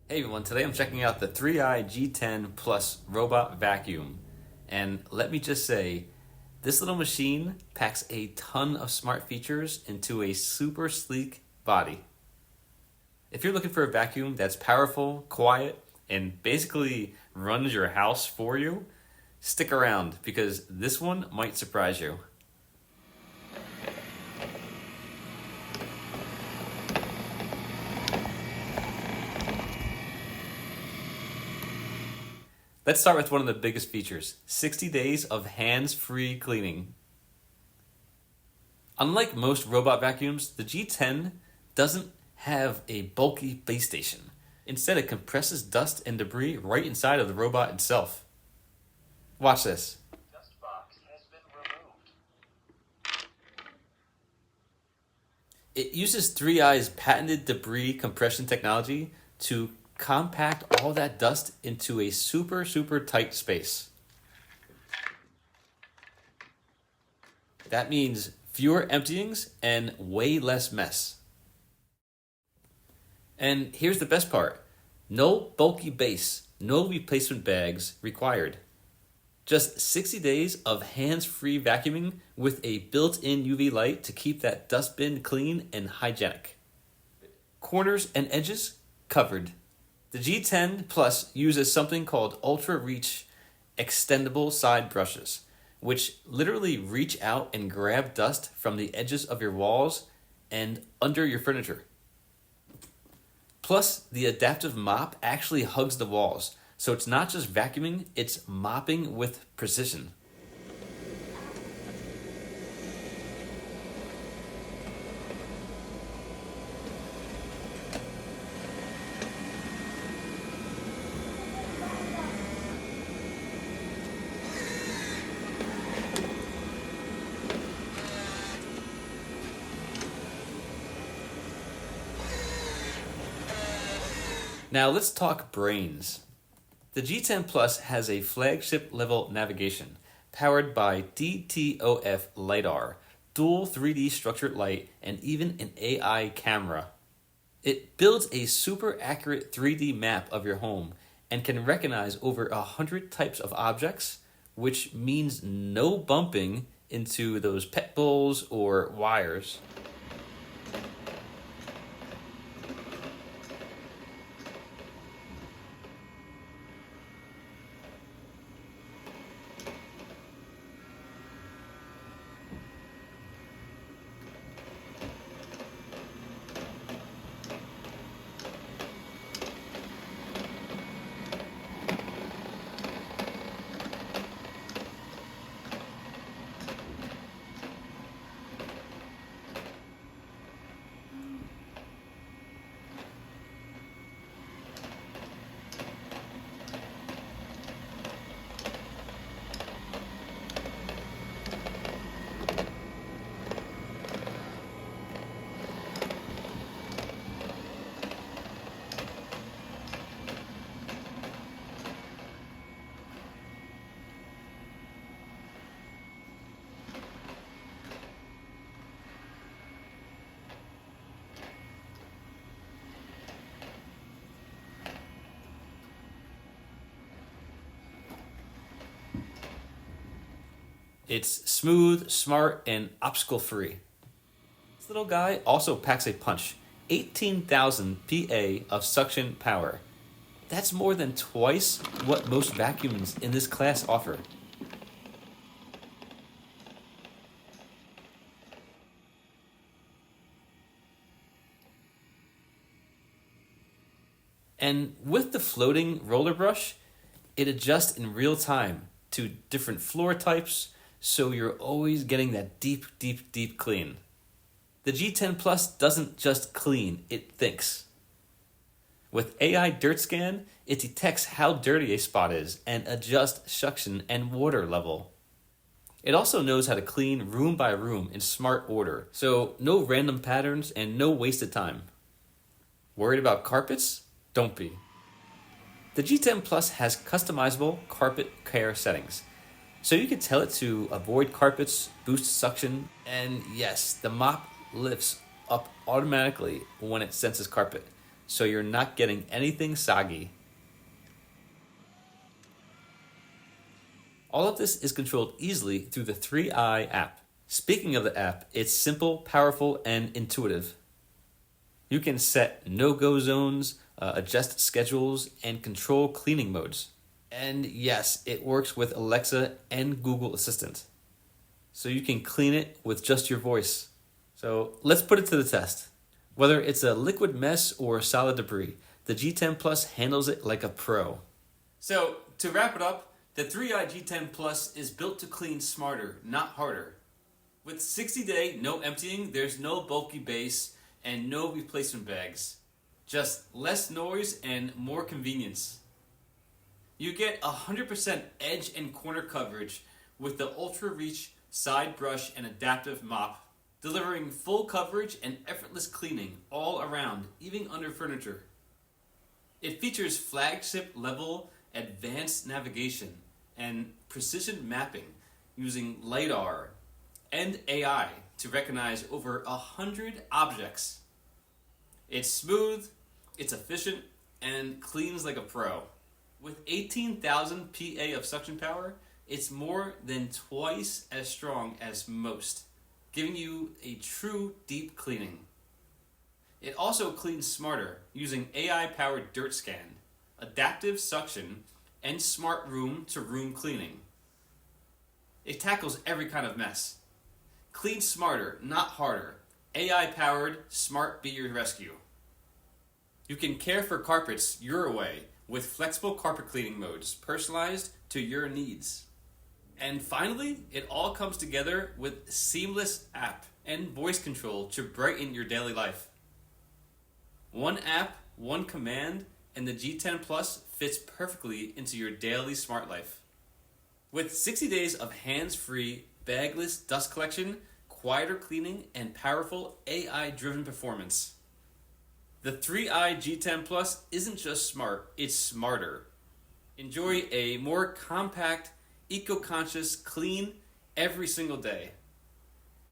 Hey everyone, today I'm checking out the 3i G10 Plus Robot Vacuum. And let me just say, this little machine packs a ton of smart features into a super sleek body. If you're looking for a vacuum that's powerful, quiet, and basically runs your house for you, stick around because this one might surprise you. Let's start with one of the biggest features, 60 days of hands-free cleaning. Unlike most robot vacuums, the G10 doesn't have a bulky base station. Instead, it compresses dust and debris right inside of the robot itself. Watch this. Dust box has been removed. It uses 3i's patented debris compression technology to compact all that dust into a super tight space. That means fewer emptyings and way less mess. And here's the best part. No bulky base, no replacement bags required. Just 60 days of hands-free vacuuming with a built-in UV light to keep that dustbin clean and hygienic. Corners and edges covered. The G10 Plus uses something called Ultra Reach extendable side brushes, which literally reach out and grab dust from the edges of your walls and under your furniture. Plus, the adaptive mop actually hugs the walls, so it's not just vacuuming, it's mopping with precision. Now let's talk brains. The G10 Plus has a flagship level navigation powered by DTOF LiDAR, dual 3D structured light, and even an AI camera. It builds a super accurate 3D map of your home and can recognize over 100 types of objects, which means no bumping into those pet bowls or wires. It's smooth, smart, and obstacle free. This little guy also packs a punch, 18,000 PA of suction power. That's more than twice what most vacuums in this class offer. And with the floating roller brush, it adjusts in real time to different floor types, so you're always getting that deep clean. The G10 Plus doesn't just clean, it thinks. With AI Dirt Scan, it detects how dirty a spot is and adjusts suction and water level. It also knows how to clean room by room in smart order, so no random patterns and no wasted time. Worried about carpets? Don't be. The G10 Plus has customizable carpet care settings, so you can tell it to avoid carpets, boost suction, and yes, the mop lifts up automatically when it senses carpet. so you're not getting anything soggy. All of this is controlled easily through the 3i app. Speaking of the app, it's simple, powerful, and intuitive. You can set no-go zones, adjust schedules, and control cleaning modes. And yes, it works with Alexa and Google Assistant. So you can clean it with just your voice. So let's put it to the test. Whether it's a liquid mess or solid debris, the G10 Plus handles it like a pro. So to wrap it up, the 3i G10 Plus is built to clean smarter, not harder. With 60-day no emptying, there's no bulky base and no replacement bags. Just less noise and more convenience. You get 100% edge and corner coverage with the Ultra Reach side brush and adaptive mop, delivering full coverage and effortless cleaning all around, even under furniture. It features flagship level advanced navigation and precision mapping using LiDAR and AI to recognize over 100 objects. It's smooth, it's efficient, and cleans like a pro. With 18,000 PA of suction power, it's more than twice as strong as most, giving you a true deep cleaning. It also cleans smarter using AI-powered dirt scan, adaptive suction, and smart room-to-room cleaning. It tackles every kind of mess. Clean smarter, not harder. AI-powered Smart Be Your Rescue. You can care for carpets your way with flexible carpet cleaning modes personalized to your needs. And finally, it all comes together with seamless app and voice control to brighten your daily life. One app, one command, and the G10 Plus fits perfectly into your daily smart life. With 60 days of hands-free, bagless dust collection, quieter cleaning, and powerful AI-driven performance. The 3i G10 Plus isn't just smart, it's smarter. Enjoy a more compact, eco-conscious, clean every single day.